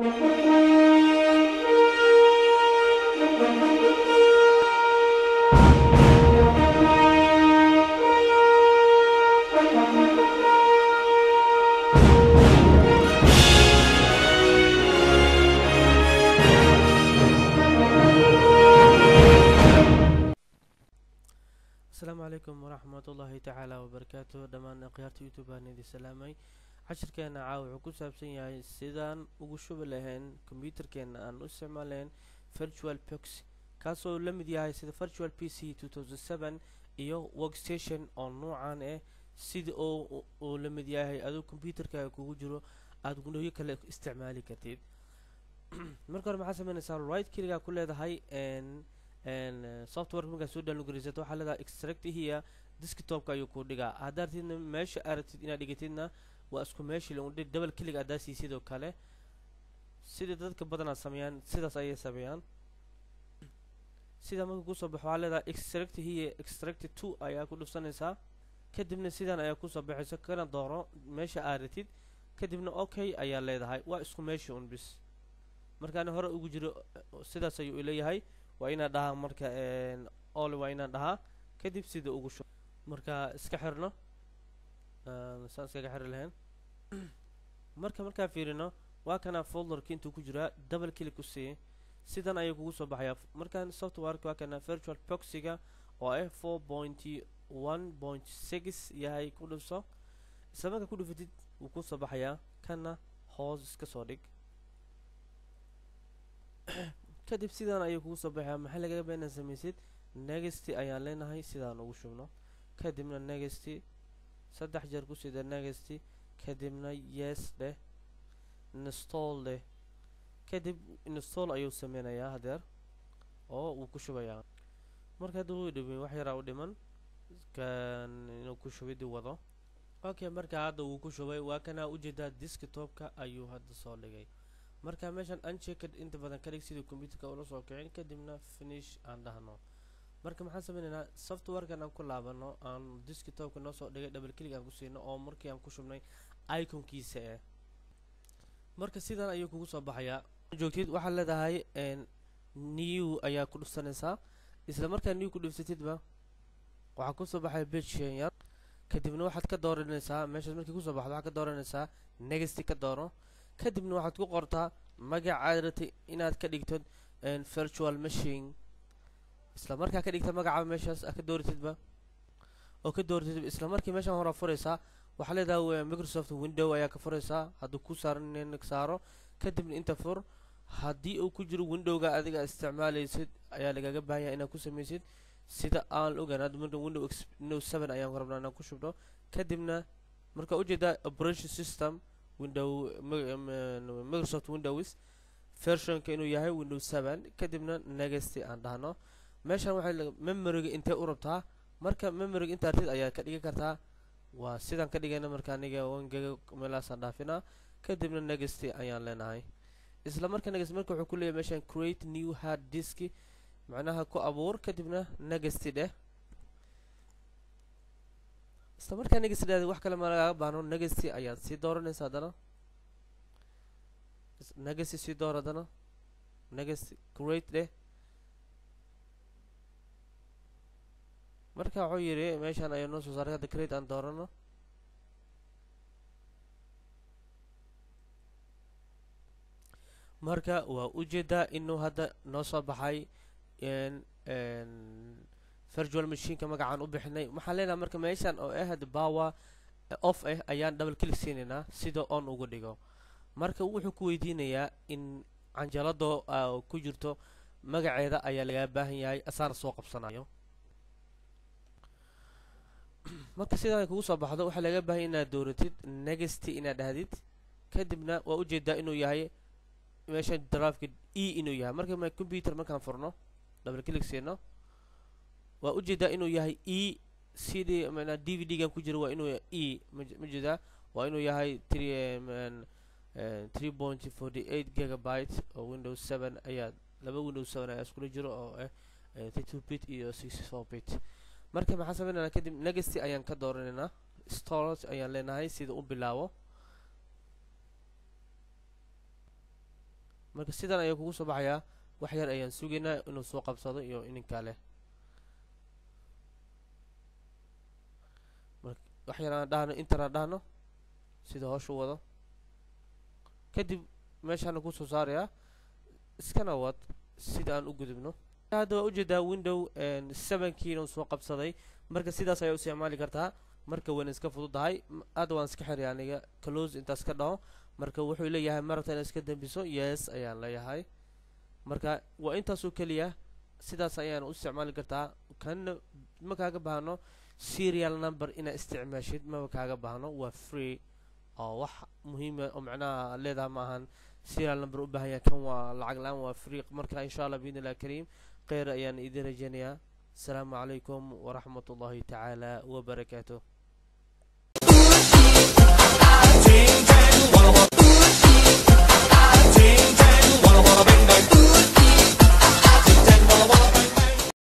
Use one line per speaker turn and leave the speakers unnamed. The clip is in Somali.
السلام عليكم ورحمة الله تعالى وبركاته. دمان قيادة يوتيوب هنيدي سلامي. عشر كان عاوي عكو سابسين ياهي سيدان وقشوب لهن كمبيوتر كان أن استعمالين virtual box كاسو لمد ياهي سيدا virtual PC 2007 إيو workstation أو نوعان إيه سيد أو لمد ياهي أدو كمبيوتر كاكو جرو أدو كنو يكالي استعمالي كتيد مركور محاسب من سار رايت كيلغا كل هذا هاي ان software marka soo download waxa la extract hiya desktop ka ayuu ku dhigaa hadartina meesha aragtid inaad dhigatidna waa isku meeshii lagu dhig double click adaasi sidoo kale sida dadka badan sameeyaan sidaas ayay sameeyaan sida marka ku soo baxo waxa la extract hiya extract to ayaa ku dhufsanaysaa kadibna sidan ayaa ku soo baxaysa kana dooro meesha aragtid kadibna okay ayaa leedahay waa isku meeshii un bis markaan hore ugu jiro sidaas ayuu leeyahay وإنا ده مركا all وإنا ده كدب سيد أوجش مركا إسكحرنا نسان إسكحر لهن مركا فيرنا وكان فولدر كنتو كجرا دبل كليك وسي سيدنا أيوكو صباحيا مركا السوفت وير وكان virtual boxيجا أو 4.1.6 يهاي كله صا سمعك كله فتيد وكو صباحيا كنا هوز كصادق kadib sidaan ayuu kugu soo baxaa maxaa laga beenaa samaysid next ayaan leenahay sidaan ugu shubno kadibna next saddex jeer ku sida next kadibna yes leh install leh kadib install ayuu sameynayaa hadeer oo uu ku shubayaa marka uu dhibay wax yar u dhiman kan inuu ku shubidi wado okay marka hadda uu ku shubay waa kana u jeedaa desktop-ka ayuu hadda soo dhigay marka meeshan unchecked inta badan ka dhig sidii computer-ka ula soo kicin kadibna finish aan dhahno marka maxaan sameeynaa software-kan aan ku laabano aan desktop-ka noo soo dhigay double click aan ku siino oo markii aan ku shubnay icon-kiisa marka sidan ayuu kugu soo baxayaa joogtid waxa leedahay new ayaa ku dhufsanaysaa isla markaa new ku dhufsatidba waxa ku soo baxay page yar kadibna waxaad ka dooranaysaa meesha markii ku soo baxdo waxa ka dooranaysaa next ka dooro kadibna waxaad ku qortaa magaca inaad ka dhigto virtual machine isla markaa ka dhigta magaca meeshaas ka dooratidba oo ka dooratid isla markii meeshan hore furaysaa waxa leedahay Microsoft Window ayaa ka furaysaa haduu ku saaran saaro kadibna inta fur hadii uu ku jiro Window-ga adiga isticmaalaysid ayaa lagaga baahan yahay inaad ku sameysid sida aan ogaanaad Windows 7 ayaan rabnaa inaan ku shubno kadibna marka u jeeda operation system Microsoft Windows version ka inuu yahay Windows 7 kadibna next aan dhahno meeshan waxa memory inta u rabtaa marka memory inta artid ayaa ka dhigi kartaa waa sidan ka dhigayna marka aniga 1 GB meelaas dhaafina kadibna next ayaan leenahay isla marka next marka wuxuu ku leeyahay meeshan create new hard disk macnaha ku abuur kadibna next dheh isla markaa next dheh wax kale ma laga baahno next ayaad si dooranaysaa hadana next si dooradana next create dheh marka wuxuu yiri meeshan ayuu noo soo saaray hadda create aan doorano marka waa u jeedaa inuu hadda noo soo baxay virtual machine ka magacaan u bixinay waxa leenahay marka meeshan oo had power off ayaan double click siinayna sida on ugu dhigo marka wuxuu ku weydiinayaa in canjalado ku jirto magaceeda ayaa laga baahan yahay asar soo qabsanayo marka sidaa kugu soo baxdo waxa laga baahan inaad dooratid next inaad dhahdid kadibna waa u jeedaa inuu yahay meeshan drive-ka inuu yahay marka my computer markaan furno double click siino waa u jeedaa inuu yahay CD mana DVD-gan ku jiro waa inuu ma jeedaa waa inuu yahay 3.48 GB oo Windows 7 ayaa laba Windows 7 ayaa isku jiro oo 32-bit iyo 64-bit marka maxaa sameeynaa kadib next ayaan ka dooranayna storage ayaan leenahay sida u bilaabo marka sidan ayaa kugu soo baxaya wax yar ayaan sugaynaa inuu soo qabsado iyo in kale marka wax yar aan dhahno intana dhahno sida hawshu wado kadib meeshaan ku soo saaraya iskana wad sida aan u gudubno hadda waa ujeedaa window 7 kiina soo qabsaday marka sidaas ayaa u isticmaali kartaa marka waan iska fududahay aad waan iska xiriyaa aniga close intaas ka dhaho marka wuxuu leeyahay marta in iska dambiso yes ayaan leeyahay marka waa intaas oo kaliya sidaas ayaan u isticmaali kartaa kan ma kaaga baahno serial number ina isticmaashid ma kaaga baahno waa free oo wax muhiim ah oo macnaha leedahay ma ahan serial number u baahan yahay kan waa lacag la'aan waa free marka insha Allah biidna Allah kariim khayr ayaan idin rajaynayaa السلام عليكم ورحمة الله تعالى وبركاته.